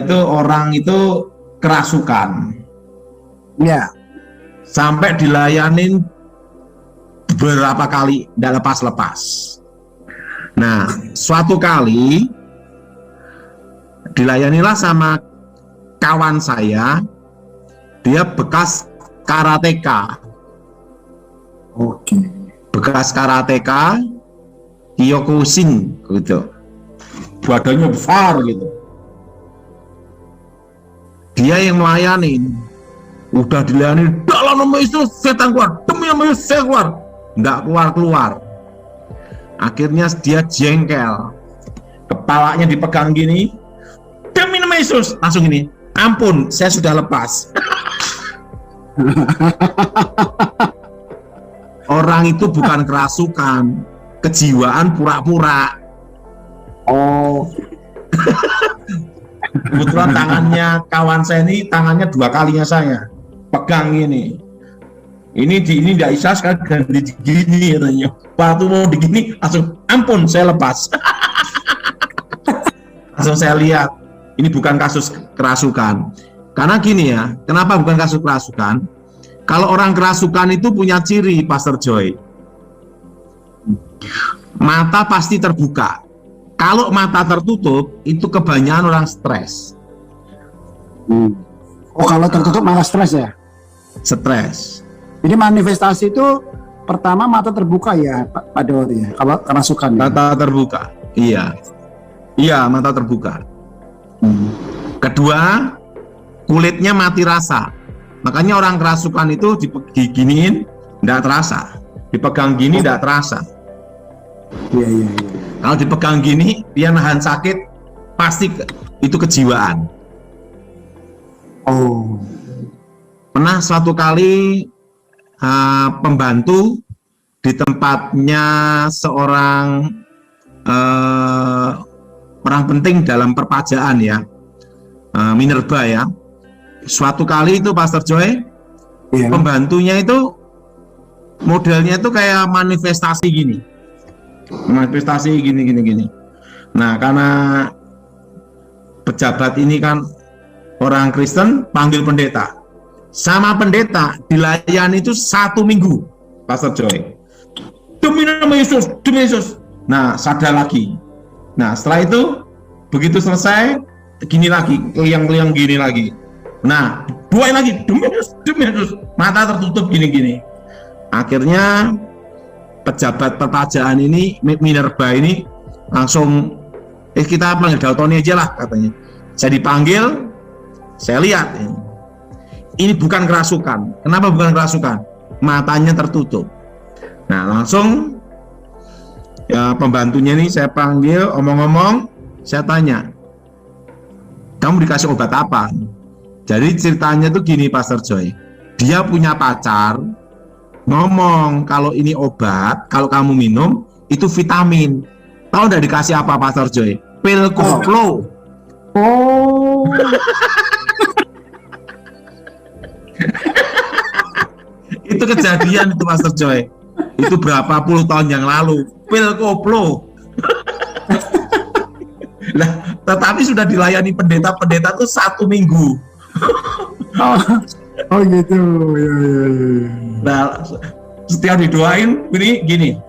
itu orang itu kerasukan. Ya. Sampai dilayanin beberapa kali, tidak lepas-lepas. Nah, suatu kali dilayanilah sama kawan saya, dia bekas karateka. Oke. Bekas karateka, Kyokushin gitu. Badannya besar gitu. Dia yang melayanin. Udah dilayani, dalam nama Yesus setan keluar, demi nama Yesus saya keluar, nggak keluar. Akhirnya dia jengkel, kepalanya dipegang gini, demi nama Yesus, langsung gini, ampun saya sudah lepas. Orang itu bukan kerasukan, kejiwaan pura-pura. Oh. Kebetulan tangannya kawan saya ini, tangannya dua kalinya saya pegang ini tidak bisa sekali ganti gini katanya. Waktu mau digini langsung ampun saya lepas. Langsung saya lihat ini bukan kasus kerasukan. Karena gini ya, kenapa bukan kasus kerasukan? Kalau orang kerasukan itu punya ciri, Pastor Joy, mata pasti terbuka. Kalau mata tertutup itu kebanyakan orang stres. Oh, kalau tertutup malah stres ya? Stres. Jadi manifestasi itu pertama mata terbuka ya, Pak Dor ya. Kalau kerasukan. Mata terbuka. Iya. Iya, mata terbuka. Kedua, kulitnya mati rasa. Makanya orang kerasukan itu diginiin enggak terasa. Dipegang gini enggak terasa. Iya. Kalau dipegang gini, dia nahan sakit, pasti itu kejiwaan. Oh. Pernah suatu kali pembantu di tempatnya seorang orang penting dalam perpajaan ya, Minerba ya. Suatu kali itu Pastor Joy, pembantunya itu modelnya itu kayak manifestasi gini. Manifestasi gini. Nah, karena pejabat ini kan orang Kristen, panggil pendeta. Sama pendeta dilayani itu 1 minggu, Pastor Joy. Demi nama Yesus, demi Yesus. Nah, sadar lagi. Nah, setelah itu begitu selesai, gini lagi, keliang-keliang gini lagi. Nah, doain lagi, demi Yesus. Mata tertutup gini-gini. Akhirnya pejabat perpajaan ini, Minerba ini langsung kita panggil Daltoni aja lah katanya. Saya dipanggil, saya lihat ini bukan kerasukan. Kenapa bukan kerasukan? Matanya tertutup. Nah, langsung ya pembantunya ini saya panggil, omong-omong, saya tanya, kamu dikasih obat apa? Jadi ceritanya tuh gini, Pastor Joy. Dia punya pacar, ngomong kalau ini obat, kalau kamu minum itu vitamin. Tahu udah dikasih apa, Pastor Joy? Pil koplo. Oh. Itu kejadian itu, Pastor Joy. Itu berapa puluh tahun yang lalu. Pil koplo. Nah, tetapi sudah dilayani pendeta tuh 1 minggu. Oh gitu. Ya. Nah, setiap didoain gini.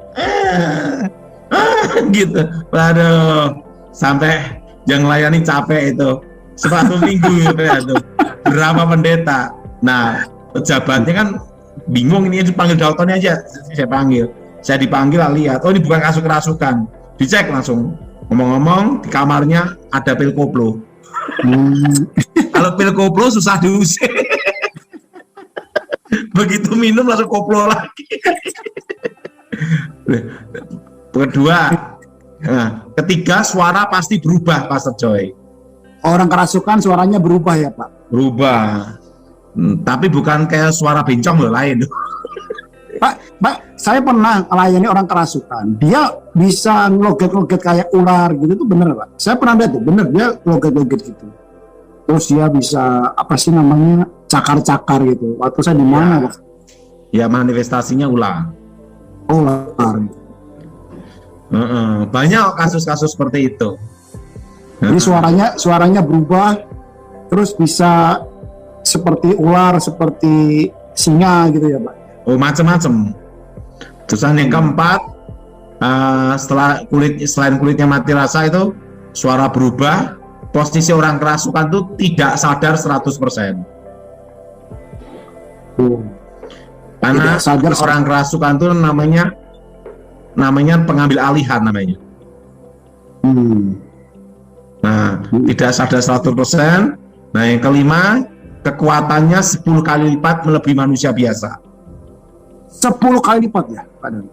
Gitu. Waduh, sampai yang layani capek itu. 1 minggu gitu ya tuh. Berapa pendeta. Nah, pejabatnya kan bingung, ini dipanggil Dalton aja. Saya panggil. Saya dipanggil, lihat, oh ini bukan kasus kerasukan. Dicek langsung. Ngomong-ngomong, di kamarnya ada pil koplo. Kalau pil koplo susah diusir. Begitu minum langsung koplo lagi. Kedua, ketiga suara pasti berubah, Pastor Joy. Orang kerasukan suaranya berubah ya, Pak? Berubah. Tapi bukan kayak suara bencong loh, lain. Pak, saya pernah melayani orang kerasukan. Dia bisa ngeloget-loget kayak ular gitu, itu bener, Pak? Saya pernah lihat tuh, bener, dia loget-loget gitu. Terus dia bisa, apa sih namanya, cakar-cakar gitu. Waktu saya di mana, Pak? Ya, manifestasinya ular. Oh, ular. Banyak kasus-kasus seperti itu. Jadi suaranya berubah, terus bisa seperti ular, seperti singa gitu ya Pak? Oh, macam-macam. Terus yang keempat, selain kulitnya mati rasa itu suara berubah, posisi orang kerasukan itu tidak sadar 100%. Karena orang kerasukan itu namanya pengambil alihan namanya. Nah, tidak sadar 100%. Nah, yang kelima, kekuatannya 10 kali lipat melebihi manusia biasa. 10 kali lipat ya, Pak Dan?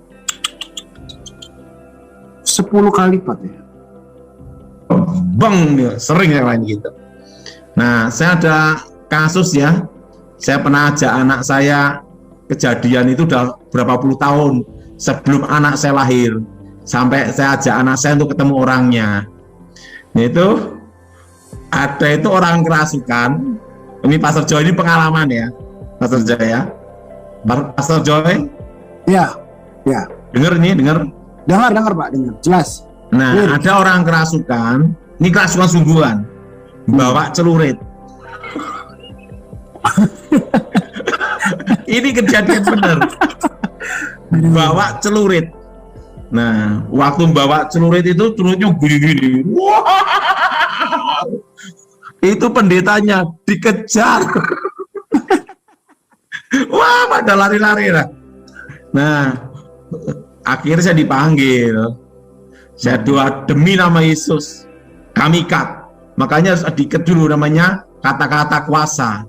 10 kali lipat ya? Bang, sering yang lain gitu. Nah, saya ada kasus ya. Saya pernah ajak anak saya, kejadian itu udah berapa puluh tahun sebelum anak saya lahir. Sampai saya ajak anak saya untuk ketemu orangnya. Itu ada itu orang kerasukan. Ini Pastor Joy, ini pengalaman ya, Pastor Joy ya. Pastor Joy? Ya, ya. Dengar Pak, dengar. Jelas. Nah, ada orang kerasukan, ini kerasukan sungguhan, bawa celurit. Ini kejadian benar. Bawa celurit. Nah, waktu bawa celurit itu celuritnya gini-gini. Wow. Itu pendetanya dikejar. Wah, pada lari-lari lah. Nah, akhirnya saya dipanggil. Saya doa demi nama Yesus, kami ikat. Makanya harus diikat dulu, namanya kata-kata kuasa.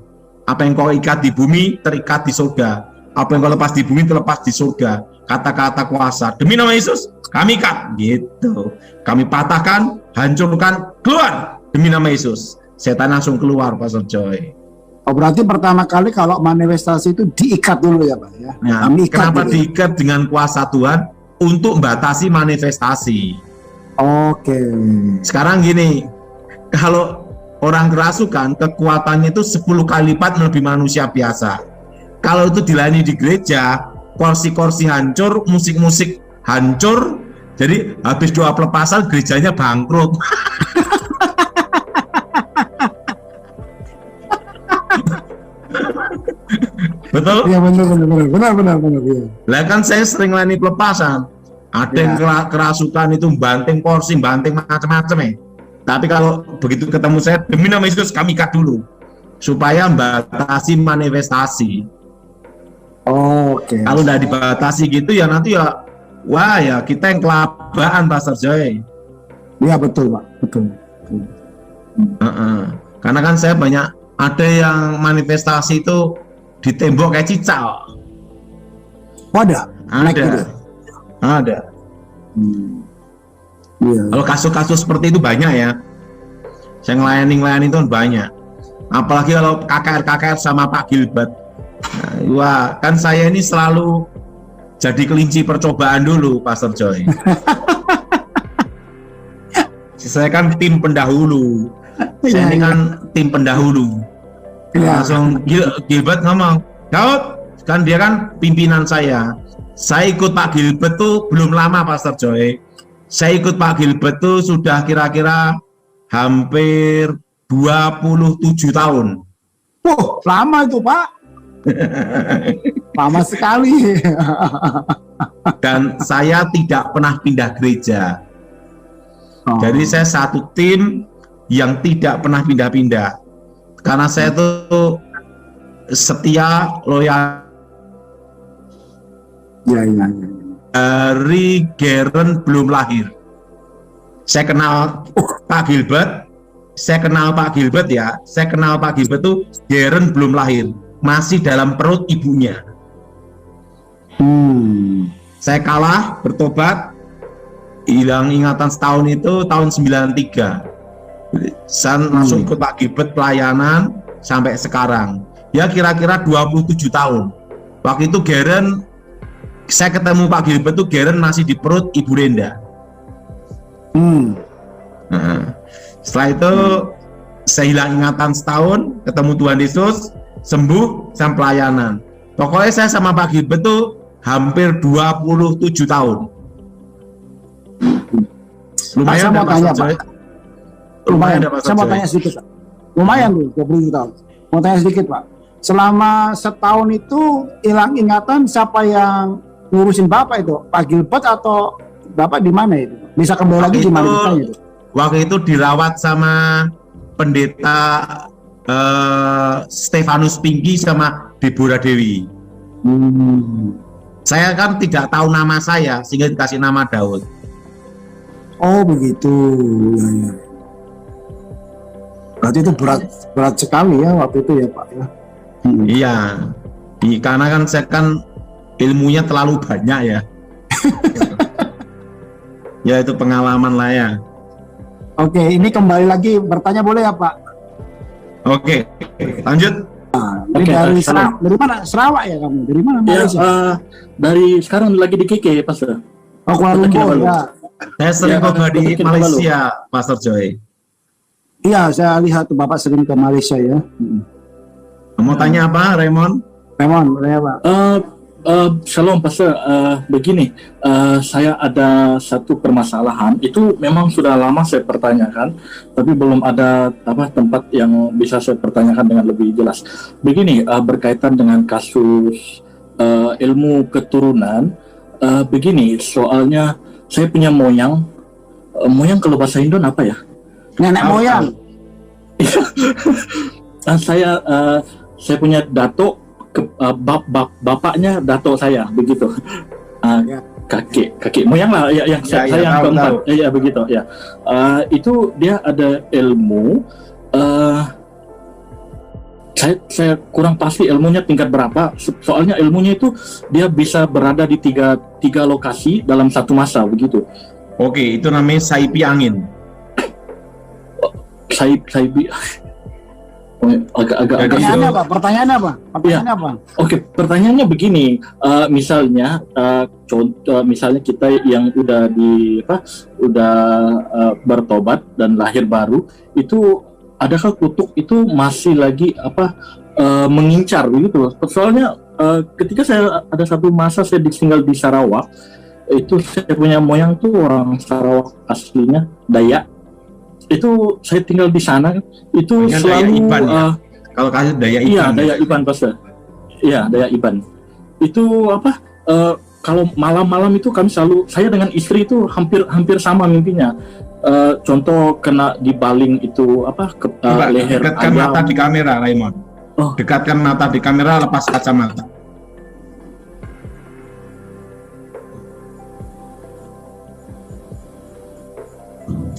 Apa yang kau ikat di bumi terikat di surga. Apa yang kau lepas di bumi terlepas di surga. Kata-kata kuasa. Demi nama Yesus, kami ikat. Gitu. Kami patahkan, hancurkan, keluar. Demi nama Yesus. Setan langsung keluar, Pastor Joy. Oh, berarti pertama kali kalau manifestasi itu diikat dulu ya Pak ya? Nah, kenapa diikat dengan kuasa Tuhan? Untuk membatasi manifestasi. Oke. Sekarang gini, kalau orang kerasukan kekuatannya itu 10 kali lipat melebihi manusia biasa. Kalau itu dilayani di gereja, kursi-kursi hancur, musik-musik hancur, jadi habis doa pelepasan gerejanya bangkrut. Betul? Iya benar. Ya. Lah kan saya sering layani pelepasan. Ada yang kerasukan itu banting kursi, banting macam-macam ya. Tapi kalau begitu ketemu saya, demi nama Yesus kami ikat dulu supaya membatasi manifestasi. Oke. Kalau udah dibatasi gitu ya nanti ya, wah ya kita yang kelabaan, Pastor Joy. Iya betul Pak, betul. Karena kan saya banyak ada yang manifestasi itu di tembok kayak cicak. Ada. Ada. Iya. Kalau kasus-kasus seperti itu banyak ya. Saya ngelayani itu banyak. Apalagi kalau KKR sama Pak Gilbert. Nah, wah, kan saya ini selalu jadi kelinci percobaan dulu, Pastor Joy. Saya kan tim pendahulu. Saya ini kan tim pendahulu. Langsung Gilbert ngomong, Daud, kan dia kan pimpinan saya. Saya ikut Pak Gilbert tuh belum lama, Pastor Joy. Saya ikut Pak Gilbert tuh sudah kira-kira hampir 27 tahun. Lama itu Pak. Lama sekali. Dan saya tidak pernah pindah gereja. Jadi saya satu tim yang tidak pernah pindah-pindah. Karena saya tuh setia, loyal. Ya. Dari Geren belum lahir. Saya kenal Pak Gilbert. Saya kenal Pak Gilbert tuh Geren belum lahir. Masih dalam perut ibunya. Saya kalah, bertobat, hilang ingatan setahun itu tahun 93. Saya langsung ikut Pak Gilbert pelayanan sampai sekarang. Ya kira-kira 27 tahun. Waktu itu Geren, saya ketemu Pak Gilbert tuh Geren masih di perut Ibu Renda. Setelah itu saya hilang ingatan setahun, ketemu Tuhan Yesus, sembuh, sampai pelayanan. Pokoknya saya sama Pak Gilbert tuh hampir 27 tahun. Lumayan Pak, saya mau tanya sedikit Pak. lumayan tuh 20 tahun. Mau tanya sedikit Pak, selama setahun itu hilang ingatan, siapa yang ngurusin Bapak itu? Pak Gilbert atau Bapak di mana itu? Bisa kembali lagi di mana ceritanya itu? Waktu itu dirawat sama pendeta Stefanus Pinggi sama Deborah Dewi. Saya kan tidak tahu nama saya sehingga dikasih nama Daud. Oh begitu. Ya. Berarti itu berat sekali ya waktu itu ya Pak ya. Iya, karena kan saya kan ilmunya terlalu banyak ya. Ya itu pengalaman lah ya. Oke, ini kembali lagi bertanya boleh ya Pak? Oke, lanjut. Dari mana? Sarawak ya kamu? Dari mana? Ya, dari sekarang lagi di KK, Pastor. Oh, Kuala Lumpur ya. Saya sering di Malaysia, Pastor Joy. Iya, saya lihat tuh Bapak sering ke Malaysia ya. Mau tanya apa, Raymond? Raymond, ya Pak. Shalom, Pastor. Begini, saya ada satu permasalahan. Itu memang sudah lama saya pertanyakan, tapi belum ada tempat yang bisa saya pertanyakan dengan lebih jelas. Begini, berkaitan dengan kasus ilmu keturunan. Begini, soalnya saya punya moyang kalau bahasa Indo apa ya? Nenek moyang. Saya punya dato. Bapaknya dato saya begitu, kakek moyang lah yang saya yang keempat ya begitu ya. Itu dia ada ilmu, saya kurang pasti ilmunya tingkat berapa, soalnya ilmunya itu dia bisa berada di tiga lokasi dalam satu masa begitu. Oke, itu namanya saipi angin. Saipi agak Pertanyaan apa? Oke, pertanyaannya begini, misalnya misalnya kita yang udah bertobat dan lahir baru, itu adakah kutuk itu masih lagi mengincar begitu? Soalnya ketika saya ada satu masa saya tinggal di Sarawak, itu saya punya moyang tuh orang Sarawak aslinya Dayak. Itu saya tinggal di sana itu hanya selalu Iban, ya? Kalau kasih Dayak Iban. Iya, Dayak Iban Pastor. Iya, Dayak Iban. Itu kalau malam-malam itu kami selalu, saya dengan istri itu hampir sama mimpinya. Contoh kena dibaling itu leher dekatkan ayam. mata di kamera, Raymond. Dekatkan mata di kamera, lepas kacamata.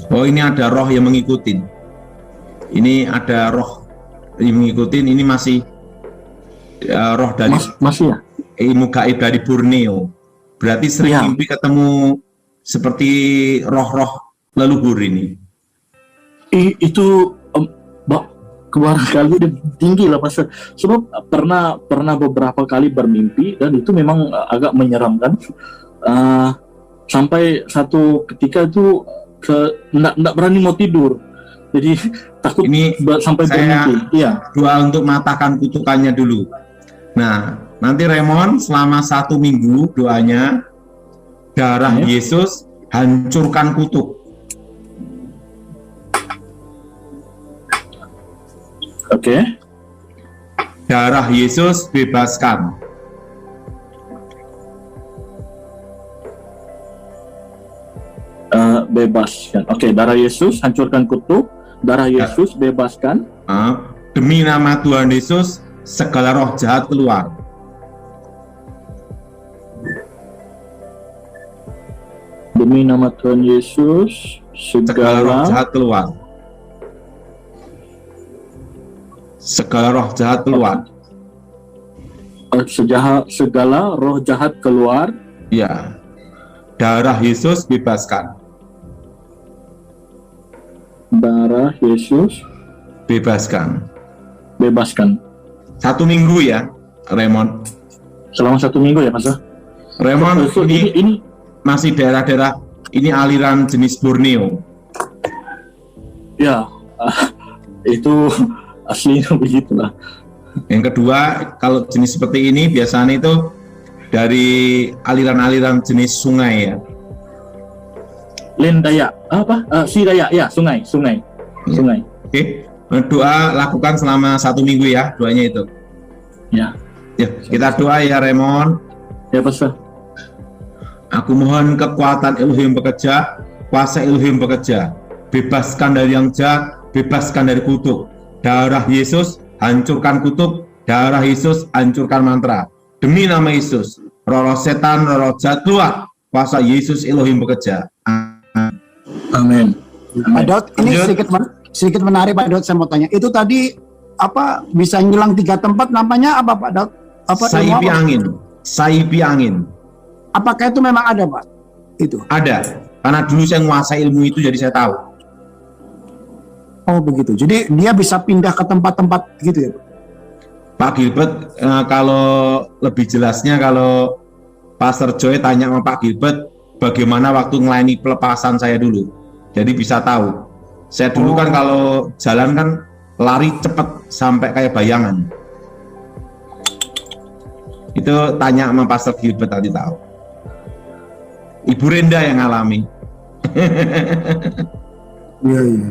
Oh, ini ada roh yang mengikutin. Ini ada roh yang mengikutin. Ini masih roh dari masih ya? Ilmu gaib dari Borneo. Berarti sering mimpi ketemu seperti roh-roh leluhur ini. Itu barangkali tinggi lah Pastor. Sebab pernah beberapa kali bermimpi dan itu memang agak menyeramkan. Sampai satu ketika itu nggak berani mau tidur, jadi takut ini sampai bermimpi. Iya. Doa untuk matahkan kutukannya dulu. Nah, nanti Raymond selama 1 minggu doanya darah Yesus hancurkan kutuk. Oke. Darah Yesus bebaskan. Bebaskan. Oke, darah Yesus hancurkan kutuk, darah Yesus bebaskan. Demi nama Tuhan Yesus segala roh jahat keluar. Demi nama Tuhan Yesus segala roh jahat keluar. Segala roh jahat keluar. Segala roh jahat keluar. Ya. Darah Yesus bebaskan. Darah Yesus bebaskan. 1 minggu ya, Raymond. Selama 1 minggu ya, Mas. Raymond, ini masih daerah-daerah, ini aliran jenis Borneo. Ya, itu aslinya begitulah. Yang kedua, kalau jenis seperti ini biasanya itu dari aliran-aliran jenis sungai ya. Lendaya, Sidaya, ya sungai. Oke. Doa lakukan selama 1 minggu ya, doanya itu. Ya, Ya, kita doa ya Raymond. ya Pastor. Aku mohon kekuatan Elohim bekerja, kuasa Elohim bekerja. Bebaskan dari yang jahat, bebaskan dari kutuk. Darah Yesus, hancurkan kutuk. Darah Yesus, hancurkan mantra. Demi nama Yesus, roh setan, roh jahat keluar. Kuasa Yesus Elohim bekerja. Amin. Pak Daud, ini Lanjut. sedikit menarik Pak Daud, saya mau tanya. Itu tadi apa bisa ngilang 3 tempat, namanya apa Pak Daud? Apa ilmu Saipi apa? angin, saipi angin. Apakah itu memang ada Pak? Itu. Ada, karena dulu saya menguasai ilmu itu, jadi saya tahu. Oh begitu. Jadi dia bisa pindah ke tempat-tempat gitu ya Pak? Pak Gilbert, kalau lebih jelasnya, kalau Pastor Joy tanya sama Pak Gilbert, bagaimana waktu melayani pelepasan saya dulu. Jadi bisa tahu. Saya dulu kan kalau jalan kan lari cepet sampai kayak bayangan. Itu tanya sama Pastor Gilbert tadi tahu. Ibu Renda yang alami. Iya, iya.